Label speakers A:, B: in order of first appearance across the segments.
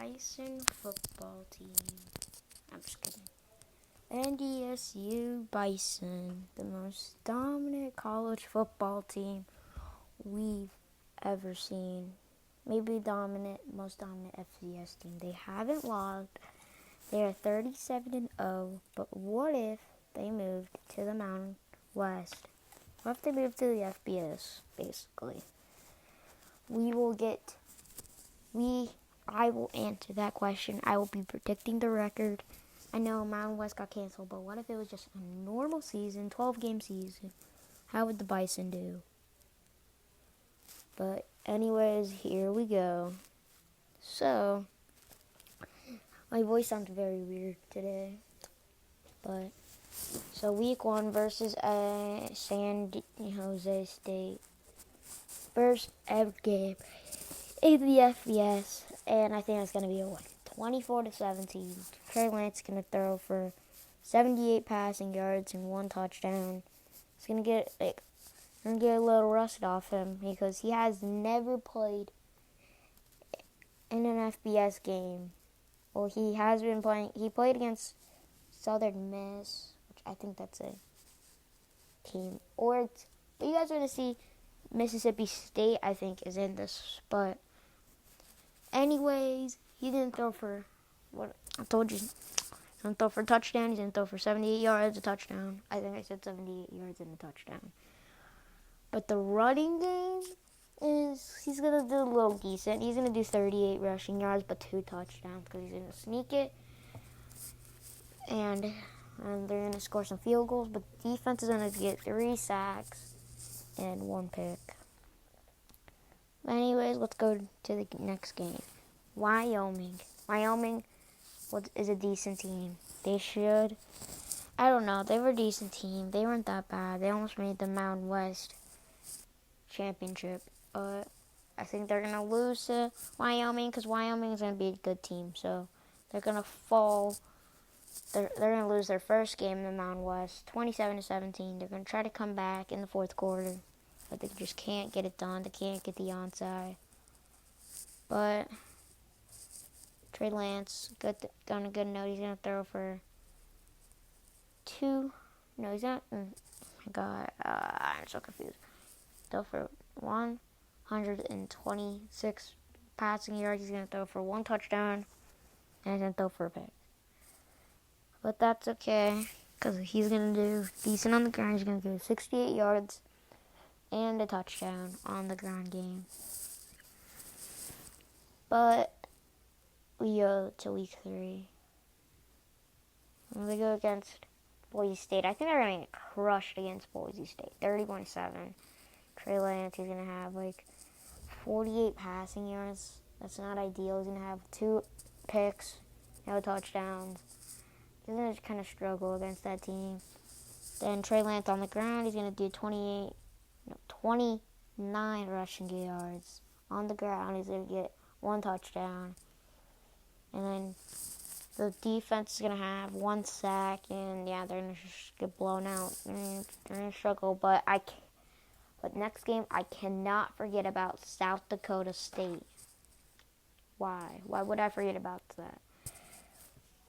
A: Bison football team. I'm just kidding. ndsu Bison, the most dominant college football team we've ever seen. Maybe most dominant FCS team. They haven't lost. They are 37-0. But what if they moved to the Mountain West? What if they moved to the FBS? Basically, I will answer that question. I will be predicting the record. I know Mountain West got canceled, but what if it was just a normal season, 12-game season? How would the Bison do? But anyways, here we go. So, my voice sounds very weird today. But, so week 1 versus San Jose State. First ever game in the FBS. And I think it's going to be a win. 24-17. Trey Lance is going to throw for 78 passing yards and 1 touchdown. It's going to get a little rust off him because he has never played in an FBS game. Well, he has been playing. He played against Southern Miss, which I think that's a team. But you guys are going to see Mississippi State, I think, is in this. But anyways, he didn't throw for what I told you. He didn't throw for a touchdown. He didn't throw for 78 yards, a touchdown. I think I said 78 yards and a touchdown. But the running game he's going to do a little decent. He's going to do 38 rushing yards, but 2 touchdowns because he's going to sneak it. And they're going to score some field goals, but the defense is going to get 3 sacks and 1 pick. Anyways, let's go to the next game. Wyoming. Wyoming is a decent team. I don't know. They were a decent team. They weren't that bad. They almost made the Mountain West championship. But I think they're going to lose to Wyoming because Wyoming is going to be a good team. So they're going to fall. They're going to lose their first game in the Mountain West, 27-17. They're going to try to come back in the fourth quarter, but they just can't get it done. They can't get the onside. But Trey Lance, on a good note, he's going to throw for 2. No, he's not. Oh my God, I'm so confused. Throw for 126 passing yards. He's going to throw for 1 touchdown, and he's going to throw for a pick. But that's okay, because he's going to do decent on the ground. He's going to do 68 yards and a touchdown on the ground game. But we go to week 3. And they go against Boise State. I think they're going to get crushed against Boise State, 30-7. Trey Lance, he's going to have 48 passing yards. That's not ideal. He's going to have 2 picks, no touchdowns. He's going to kind of struggle against that team. Then Trey Lance on the ground, he's going to do 29 rushing yards. On the ground, he's going to get 1 touchdown. And then the defense is going to have 1 sack, and they're going to get blown out. They're going to struggle, but next game, I cannot forget about South Dakota State. Why? Why would I forget about that?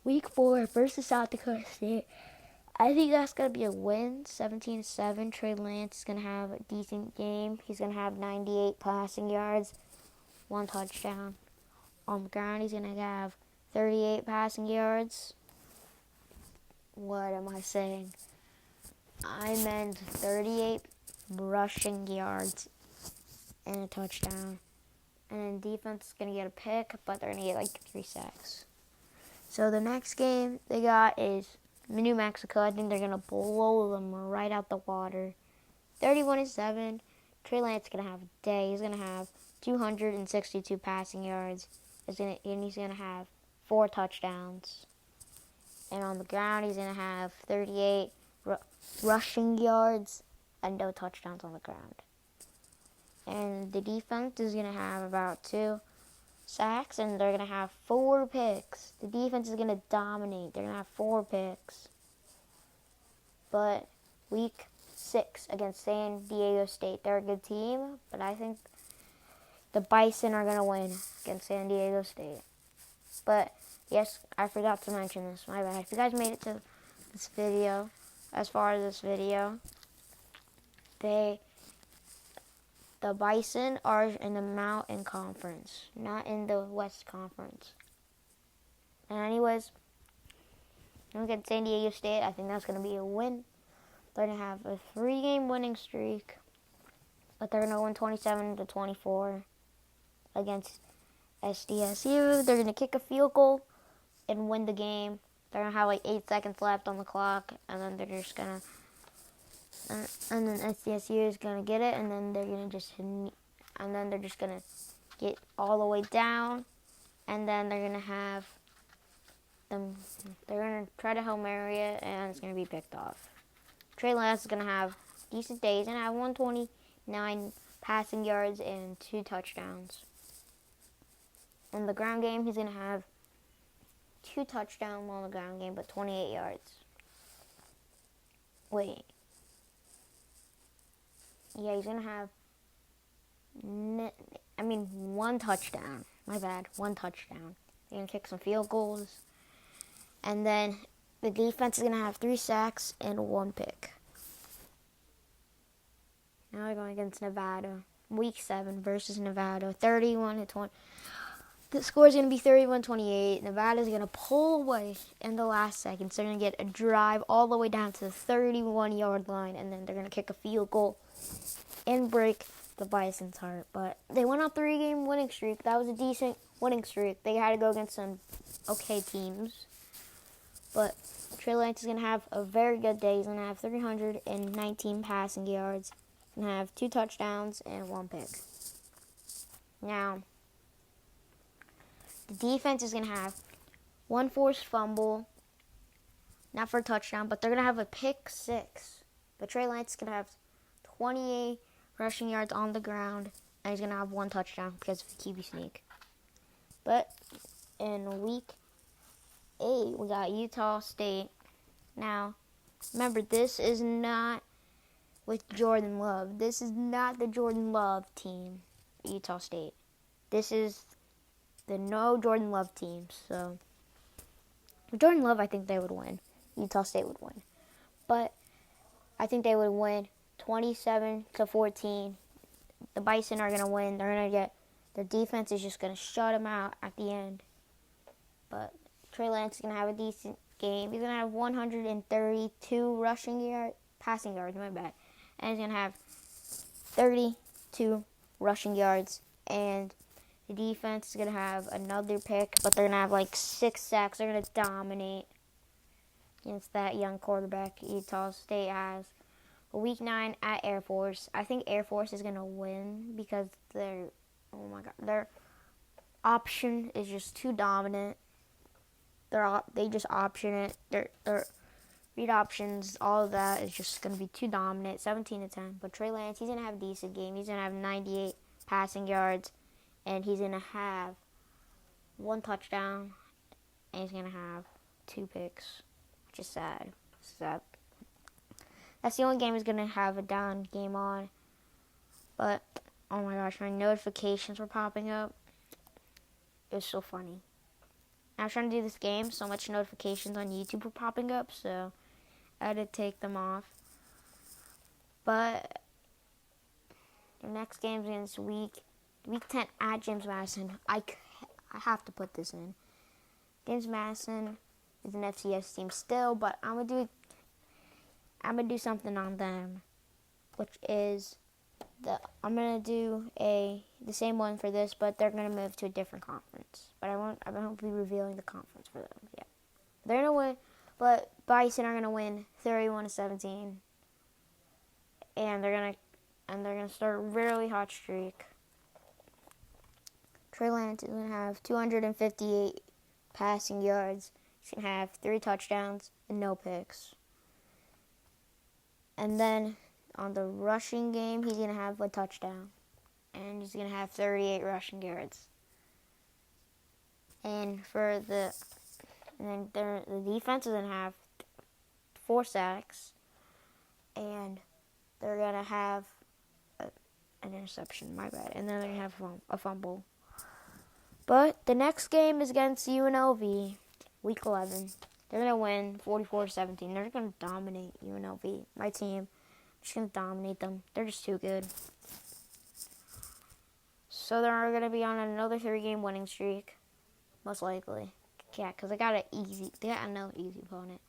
A: Week 4 versus South Dakota State. I think that's going to be a win, 17-7. Trey Lance is going to have a decent game. He's going to have 98 passing yards, 1 touchdown. On the ground, he's going to have 38 passing yards. What am I saying? I meant 38 rushing yards and a touchdown. And then defense is going to get a pick, but they're going to get 3 sacks. So the next game they got is New Mexico. I think they're going to blow them right out the water. 31-7. Trey Lance is going to have a day. He's going to have 262 passing yards. He's going to have 4 touchdowns. And on the ground, he's going to have 38 rushing yards and no touchdowns on the ground. And the defense is going to have about 2 sacks, and they're going to have 4 picks. The defense is going to dominate. They're going to have 4 picks. But week 6 against San Diego State, they're a good team, but I think the Bison are going to win against San Diego State. But yes, I forgot to mention this. My bad. If you guys made it to this video, as far as this video, the Bison are in the Mountain Conference, not in the West Conference. And anyways, look at San Diego State. I think that's going to be a win. They're going to have a 3-game winning streak, but they're going to win 27-24 against SDSU. They're going to kick a field goal and win the game. They're going to have like 8 seconds left on the clock, and then they're just going to, and then SDSU is going to get it, and then they're going to just, and then they're just going to get all the way down, and then they're going to have them, they're going to try to Hail Mary it, and it's going to be picked off. Trey Lance is going to have decent days and have 129 passing yards and 2 touchdowns. In the ground game, he's going to have 2 touchdowns on the ground game, but 28 yards. Wait. Yeah, he's going to have, 1 touchdown. My bad, 1 touchdown. They're going to kick some field goals. And then the defense is going to have 3 sacks and 1 pick. Now we're going against Nevada. Week 7 versus Nevada. 31-20. The score is going to be 31-28. Nevada is going to pull away in the last seconds. They're going to get a drive all the way down to the 31-yard line. And then they're going to kick a field goal and break the Bison's heart. But they went on a 3-game winning streak. That was a decent winning streak. They had to go against some okay teams. But Trey Lance is going to have a very good day. He's going to have 319 passing yards. He's going to have 2 touchdowns and 1 pick. Now, the defense is going to have 1 forced fumble. Not for a touchdown, but they're going to have a pick 6. But Trey Lance is going to have 28 rushing yards on the ground. And he's going to have 1 touchdown because of the QB sneak. But in week 8, we got Utah State. Now, remember, this is not with Jordan Love. This is not the Jordan Love team, Utah State. This is the no Jordan Love team. So, with Jordan Love, I think they would win. Utah State would win. But I think they would win 27-14. The Bison are going to win. They're going to get, their defense is just going to shut them out at the end. But Trey Lance is going to have a decent game. He's going to have 132 passing yards, my bad. And he's going to have 32 rushing yards. And the defense is going to have another pick, but they're going to have like 6 sacks. They're going to dominate against that young quarterback Utah State has. Week 9 at Air Force. I think Air Force is going to win because their option is just too dominant. They just option it. Their read options, all of that is just going to be too dominant. 17-10. But Trey Lance, he's going to have a decent game. He's going to have 98 passing yards, and he's going to have 1 touchdown, and he's going to have 2 picks, which is sad. That's the only game he's going to have a down game on. But, oh my gosh, my notifications were popping up. It was so funny. I was trying to do this game, so much notifications on YouTube were popping up, so I had to take them off. But the next game is against week 10 at James Madison. I have to put this in. James Madison is an FCS team still, but I'm gonna do something on them, which is I'm gonna do the same one for this, but they're gonna move to a different conference. But I won't be revealing the conference for them yet. They're gonna win, but Bison are gonna win 31-17, and they're gonna start a really hot streak. Trey Lance is gonna have 258 passing yards. He's gonna have 3 touchdowns and no picks. And then on the rushing game, he's going to have a touchdown. And he's going to have 38 rushing yards. And the defense is going to have 4 sacks. And they're going to have an interception, my bad. And then they're going to have a fumble. But the next game is against UNLV, Week 11. They're going to win 44-17. They're going to dominate UNLV. My team, just going to dominate them. They're just too good. So they're going to be on another 3-game winning streak, most likely. Yeah, because they got another easy opponent.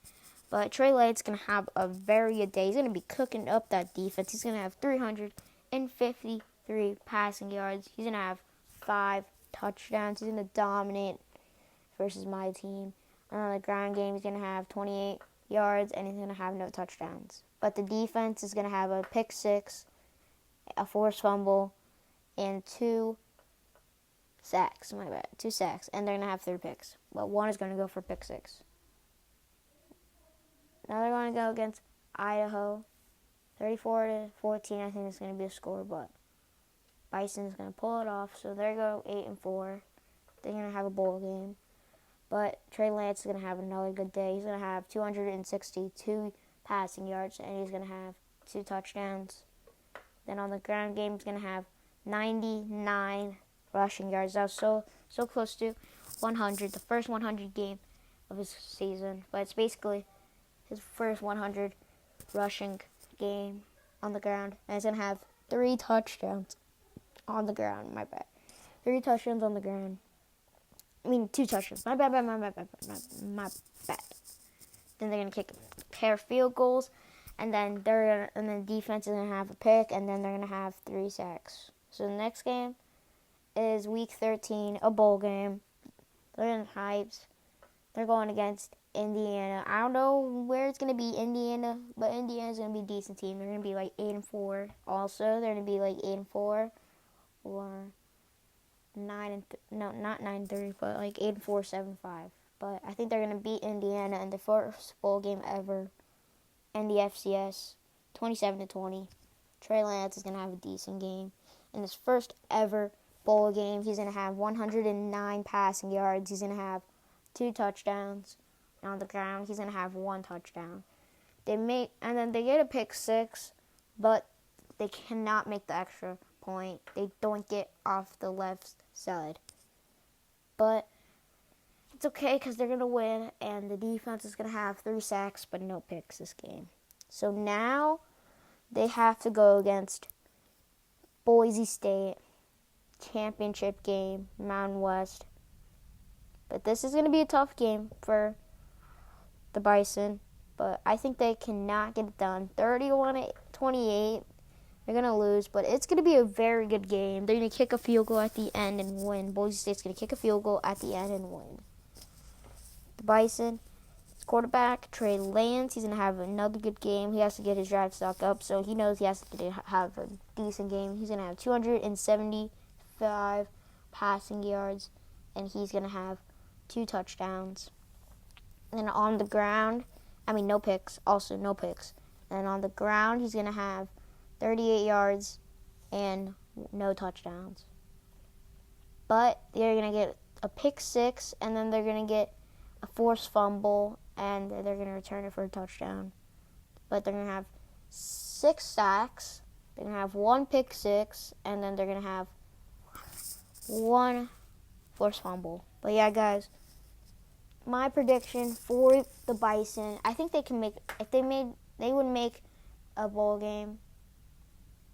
A: But Trey Lance's going to have a very good day. He's going to be cooking up that defense. He's going to have 353 passing yards. He's going to have 5 touchdowns. He's going to dominate versus my team. On the ground game, he's going to have 28 yards, and he's going to have no touchdowns. But the defense is going to have a pick 6, a forced fumble, and 2 sacks. My bad. 2 sacks. And they're going to have 3 picks. But one is going to go for pick 6. Now they're going to go against Idaho. 34-14, I think it's going to be a score, but Bison's going to pull it off. So they go 8-4. They're going to have a bowl game. But Trey Lance is going to have another good day. He's going to have 262 passing yards, and he's going to have 2 touchdowns. Then on the ground game, he's going to have 99 rushing yards. That was so close to 100, the first 100 game of his season. But it's basically his first 100 rushing game on the ground. And he's going to have 3 touchdowns on the ground. My bad. 3 touchdowns on the ground. 2 touchdowns. My bad. Then they're gonna kick a pair of field goals, and then the defense is gonna have a pick, and then they're gonna have 3 sacks. So the next game is Week 13, a bowl game. They're in Hypes. They're going against Indiana. I don't know where it's gonna be, Indiana, but Indiana's gonna be a decent team. They're gonna be like 8-4. Also, they're gonna be like 8-4 or not 9-3, but like 8-4, 7-5. But I think they're gonna beat Indiana in the first bowl game ever in the FCS, 27-20. Trey Lance is gonna have a decent game in his first ever bowl game. He's gonna have 109 passing yards. He's gonna have 2 touchdowns. And on the ground, he's gonna have 1 touchdown. And then they get a pick 6, but they cannot make the extra point. They don't get off the left side. But it's okay because they're going to win, and the defense is going to have 3 sacks but no picks this game. So now they have to go against Boise State, championship game, Mountain West. But this is going to be a tough game for the Bison, but I think they cannot get it done. 31-28. They're going to lose, but it's going to be a very good game. They're going to kick a field goal at the end and win. Boise State's going to kick a field goal at the end and win. The Bison, quarterback, Trey Lance, he's going to have another good game. He has to get his draft stock up, so he knows he has to have a decent game. He's going to have 275 passing yards, and he's going to have 2 touchdowns. And on the ground, no picks, also no picks. And on the ground, he's going to have 38 yards and no touchdowns. But they're going to get a pick 6, and then they're going to get a forced fumble, and they're going to return it for a touchdown. But they're going to have 6 sacks. They're going to have 1 pick 6, and then they're going to have 1 forced fumble. But yeah, guys, my prediction for the Bison, I think they can make, they would make a bowl game.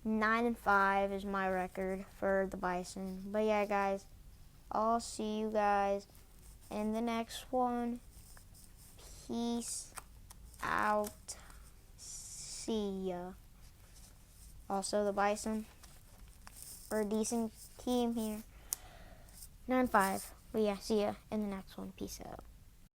A: 9-5 is my record for the Bison. But yeah, guys, I'll see you guys in the next one. Peace out. See ya. Also, the Bison are a decent team here. 9-5. But yeah, see ya in the next one. Peace out.